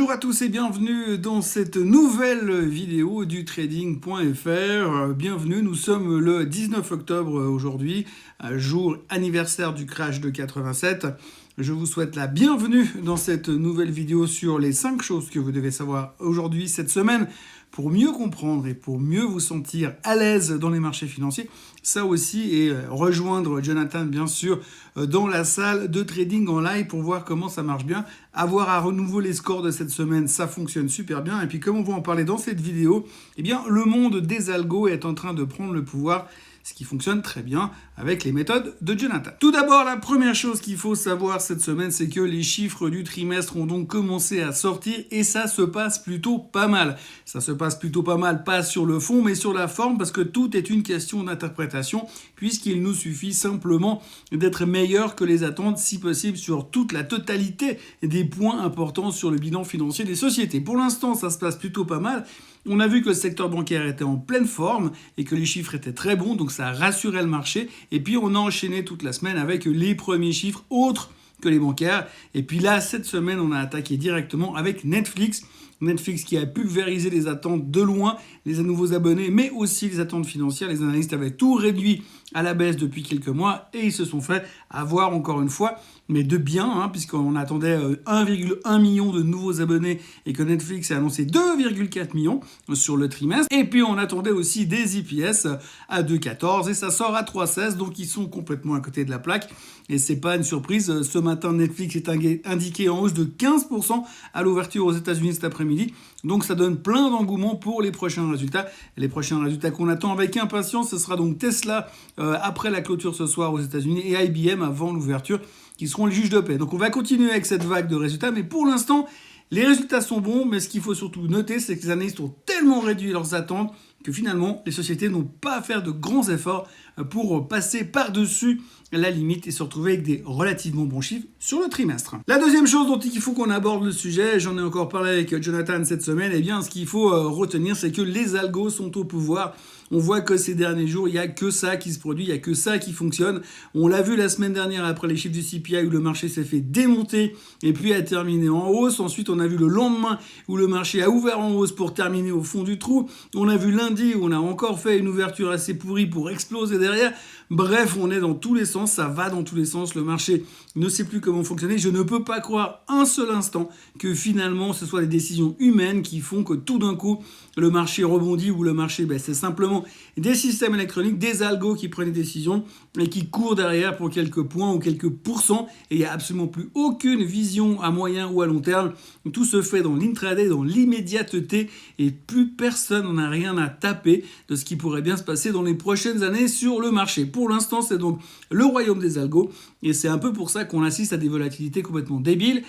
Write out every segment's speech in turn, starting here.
Bonjour à tous et bienvenue dans cette nouvelle vidéo du trading.fr. Bienvenue, nous sommes le 19 octobre aujourd'hui, jour anniversaire du crash de 87. Je vous souhaite la bienvenue dans cette nouvelle vidéo sur les 5 choses que vous devez savoir aujourd'hui, cette semaine, pour mieux comprendre et pour mieux vous sentir à l'aise dans les marchés financiers. Ça aussi, et rejoindre Jonathan, bien sûr, dans la salle de trading en live pour voir comment ça marche bien. Avoir à renouveau les scores de cette semaine, ça fonctionne super bien. Et puis, comme on va en parler dans cette vidéo, eh bien, le monde des algos est en train de prendre le pouvoir, ce qui fonctionne très bien avec les méthodes de Jonathan. Tout d'abord, la première chose qu'il faut savoir cette semaine, c'est que les chiffres du trimestre ont donc commencé à sortir et ça se passe plutôt pas mal. Ça se passe plutôt pas mal, pas sur le fond, mais sur la forme, parce que tout est une question d'interprétation, puisqu'il nous suffit simplement d'être meilleur que les attentes, si possible, sur toute la totalité des points importants sur le bilan financier des sociétés. Pour l'instant, ça se passe plutôt pas mal. On a vu que le secteur bancaire était en pleine forme et que les chiffres étaient très bons, donc ça a rassuré le marché. Et puis on a enchaîné toute la semaine avec les premiers chiffres autres que les bancaires. Et puis là, cette semaine, on a attaqué directement avec Netflix. Netflix qui a pulvérisé les attentes de loin, les nouveaux abonnés, mais aussi les attentes financières. Les analystes avaient tout réduit à la baisse depuis quelques mois et ils se sont fait avoir encore une fois, mais de bien, puisqu'on attendait 1,1 million de nouveaux abonnés et que Netflix a annoncé 2,4 millions sur le trimestre. Et puis on attendait aussi des EPS à 2,14 et ça sort à 3,16, donc ils sont complètement à côté de la plaque. Et c'est pas une surprise, ce matin Netflix est indiqué en hausse de 15% à l'ouverture aux États-Unis cet après-midi. Donc ça donne plein d'engouement pour les prochains résultats. Et les prochains résultats qu'on attend avec impatience, ce sera donc Tesla après la clôture ce soir aux États-Unis et IBM avant l'ouverture, qui seront les juges de paix. Donc on va continuer avec cette vague de résultats, mais pour l'instant, les résultats sont bons, mais ce qu'il faut surtout noter, c'est que les analystes ont tellement réduit leurs attentes que finalement, les sociétés n'ont pas à faire de grands efforts pour passer par-dessus la limite et se retrouver avec des relativement bons chiffres sur le trimestre. La deuxième chose dont il faut qu'on aborde le sujet, j'en ai encore parlé avec Jonathan cette semaine, eh bien ce qu'il faut retenir, c'est que les algos sont au pouvoir. On voit que ces derniers jours, il n'y a que ça qui se produit, il n'y a que ça qui fonctionne. On l'a vu la semaine dernière après les chiffres du CPI où le marché s'est fait démonter et puis a terminé en hausse. Ensuite, on a vu le lendemain où le marché a ouvert en hausse pour terminer au fond du trou. On a vu lundi où on a encore fait une ouverture assez pourrie pour exploser derrière. Bref, on est dans tous les sens, ça va dans tous les sens. Le marché ne sait plus comment fonctionner. Je ne peux pas croire un seul instant que finalement ce soit des décisions humaines qui font que tout d'un coup le marché rebondit ou le marché baisse. C'est simplement des systèmes électroniques, des algos qui prennent des décisions et qui courent derrière pour quelques points ou quelques pourcents. Et il n'y a absolument plus aucune vision à moyen ou à long terme. Tout se fait dans l'intraday, dans l'immédiateté et plus personne n'en a rien à taper de ce qui pourrait bien se passer dans les prochaines années sur le marché. Pour l'instant, c'est donc le royaume des algos et c'est un peu pour ça qu'on assiste à des volatilités complètement débiles.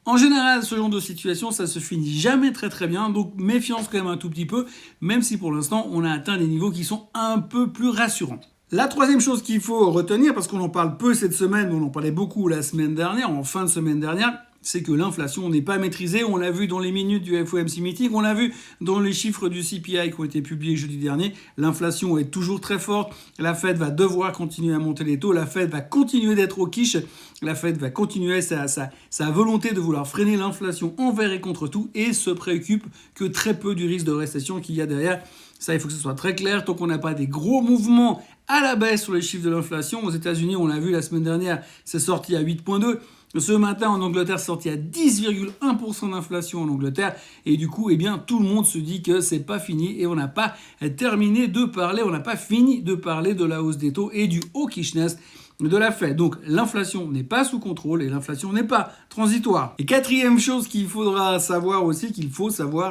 En général, ce genre de situation, ça se finit jamais très très bien, donc méfiance quand même un tout petit peu, même si pour l'instant, on a atteint des niveaux qui sont un peu plus rassurants. La troisième chose qu'il faut retenir, parce qu'on en parle peu cette semaine, mais on en parlait beaucoup la semaine dernière, en fin de semaine dernière, c'est que l'inflation n'est pas maîtrisée. On l'a vu dans les minutes du FOMC meeting, on l'a vu dans les chiffres du CPI qui ont été publiés jeudi dernier. L'inflation est toujours très forte. La Fed va devoir continuer à monter les taux. La Fed va continuer d'être au quiche. La Fed va continuer sa volonté de vouloir freiner l'inflation envers et contre tout et se préoccupe que très peu du risque de récession qu'il y a derrière. Ça, il faut que ce soit très clair. Tant qu'on n'a pas des gros mouvements à la baisse sur les chiffres de l'inflation, aux États-Unis, on l'a vu la semaine dernière, c'est sorti à 8,2. Ce matin, en Angleterre, c'est sorti à 10,1% d'inflation en Angleterre. Et du coup, eh bien, tout le monde se dit que c'est pas fini et on n'a pas terminé de parler, on n'a pas fini de parler de la hausse des taux et du hawkishness de la Fed. Donc l'inflation n'est pas sous contrôle et l'inflation n'est pas transitoire. Et quatrième chose qu'il faudra savoir aussi,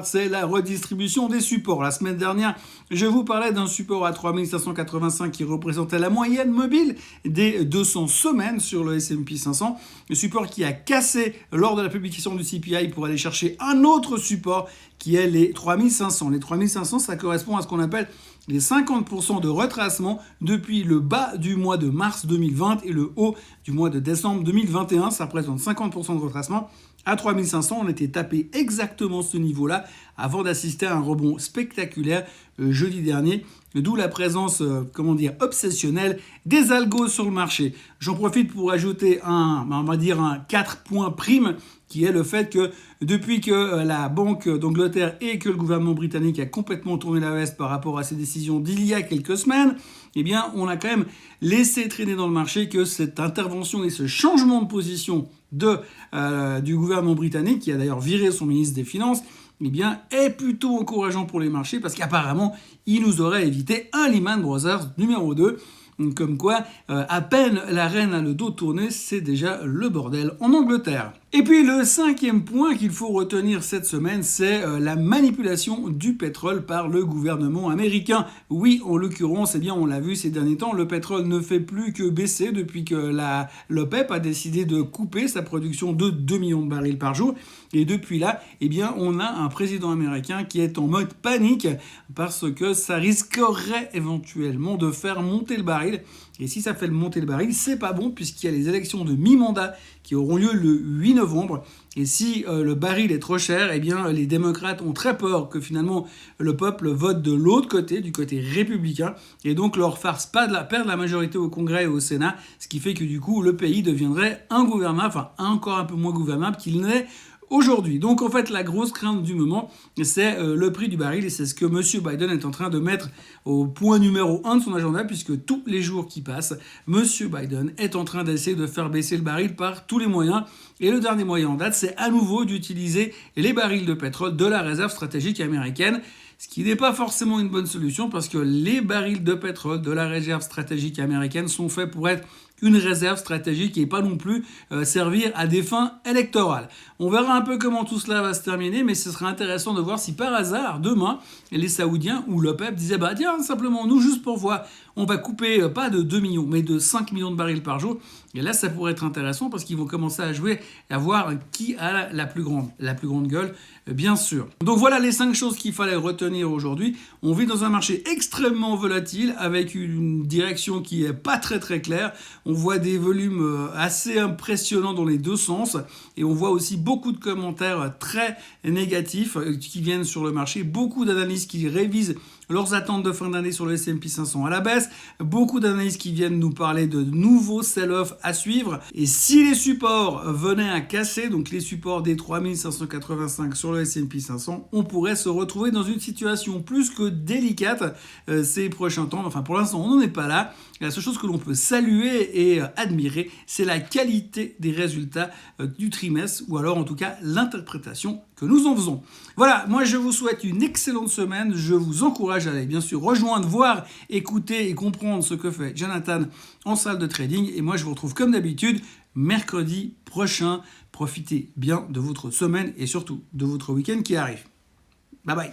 c'est la redistribution des supports. La semaine dernière, je vous parlais d'un support à 3585 qui représentait la moyenne mobile des 200 semaines sur le S&P 500. Le support qui a cassé lors de la publication du CPI pour aller chercher un autre support qui est les 3500. Les 3500, ça correspond à ce qu'on appelle les 50% de retracement depuis le bas du mois de mars 2020 et le haut du mois de décembre 2021. Ça représente 50% de retracement. À 3500, on était tapé exactement ce niveau-là avant d'assister à un rebond spectaculaire jeudi dernier, d'où la présence, obsessionnelle des algos sur le marché. J'en profite pour ajouter un 4 points prime, qui est le fait que depuis que la Banque d'Angleterre et que le gouvernement britannique a complètement tourné la veste par rapport à ces décisions d'il y a quelques semaines, eh bien, on a quand même laissé traîner dans le marché que cette intervention et ce changement de position du gouvernement britannique, qui a d'ailleurs viré son ministre des Finances, eh bien, est plutôt encourageant pour les marchés parce qu'apparemment, il nous aurait évité un Lehman Brothers numéro 2. Comme quoi, à peine la reine a le dos tourné, c'est déjà le bordel en Angleterre. Et puis le 5e point qu'il faut retenir cette semaine, c'est la manipulation du pétrole par le gouvernement américain. Oui, en l'occurrence, eh bien, on l'a vu ces derniers temps, le pétrole ne fait plus que baisser depuis que l'OPEP a décidé de couper sa production de 2 millions de barils par jour. Et depuis là, eh bien, on a un président américain qui est en mode panique parce que ça risquerait éventuellement de faire monter le baril. Et si ça fait monter le baril, c'est pas bon puisqu'il y a les élections de mi-mandat qui auront lieu le 8 novembre. Et si le baril est trop cher, eh bien les démocrates ont très peur que finalement le peuple vote de l'autre côté, du côté républicain, et donc leur fasse pas perdre la majorité au Congrès et au Sénat, ce qui fait que du coup le pays deviendrait ingouvernable, enfin encore un peu moins gouvernable qu'il n'est aujourd'hui. Donc en fait, la grosse crainte du moment, c'est le prix du baril, et c'est ce que M. Biden est en train de mettre au point numéro 1 de son agenda, puisque tous les jours qui passent, M. Biden est en train d'essayer de faire baisser le baril par tous les moyens. Et le dernier moyen en date, c'est à nouveau d'utiliser les barils de pétrole de la réserve stratégique américaine, ce qui n'est pas forcément une bonne solution, parce que les barils de pétrole de la réserve stratégique américaine sont faits pour être une réserve stratégique et pas non plus servir à des fins électorales. On verra un peu comment tout cela va se terminer, mais ce sera intéressant de voir si par hasard, demain, les Saoudiens ou l'OPEP disaient « tiens, simplement, nous, juste pour voir, on va couper pas de 2 millions, mais de 5 millions de barils par jour ». Et là, ça pourrait être intéressant parce qu'ils vont commencer à jouer, à voir qui a la plus grande gueule, bien sûr. Donc voilà les 5 choses qu'il fallait retenir aujourd'hui. On vit dans un marché extrêmement volatile avec une direction qui est pas très très claire. On voit des volumes assez impressionnants dans les deux sens et on voit aussi beaucoup de commentaires très négatifs qui viennent sur le marché. Beaucoup d'analystes qui révisent leurs attentes de fin d'année sur le S&P 500 à la baisse. Beaucoup d'analystes qui viennent nous parler de nouveaux sell-off à suivre. Et si les supports venaient à casser, donc les supports des 3585 sur le S&P 500, on pourrait se retrouver dans une situation plus que délicate ces prochains temps. Enfin, pour l'instant, on n'en est pas là. La seule chose que l'on peut saluer et admirer, c'est la qualité des résultats du trimestre, ou alors en tout cas l'interprétation que nous en faisons. Voilà, moi je vous souhaite une excellente semaine. Je vous encourage à aller bien sûr rejoindre, voir, écouter et comprendre ce que fait Jonathan en salle de trading. Et moi je vous retrouve comme d'habitude mercredi prochain. Profitez bien de votre semaine et surtout de votre week-end qui arrive. Bye bye.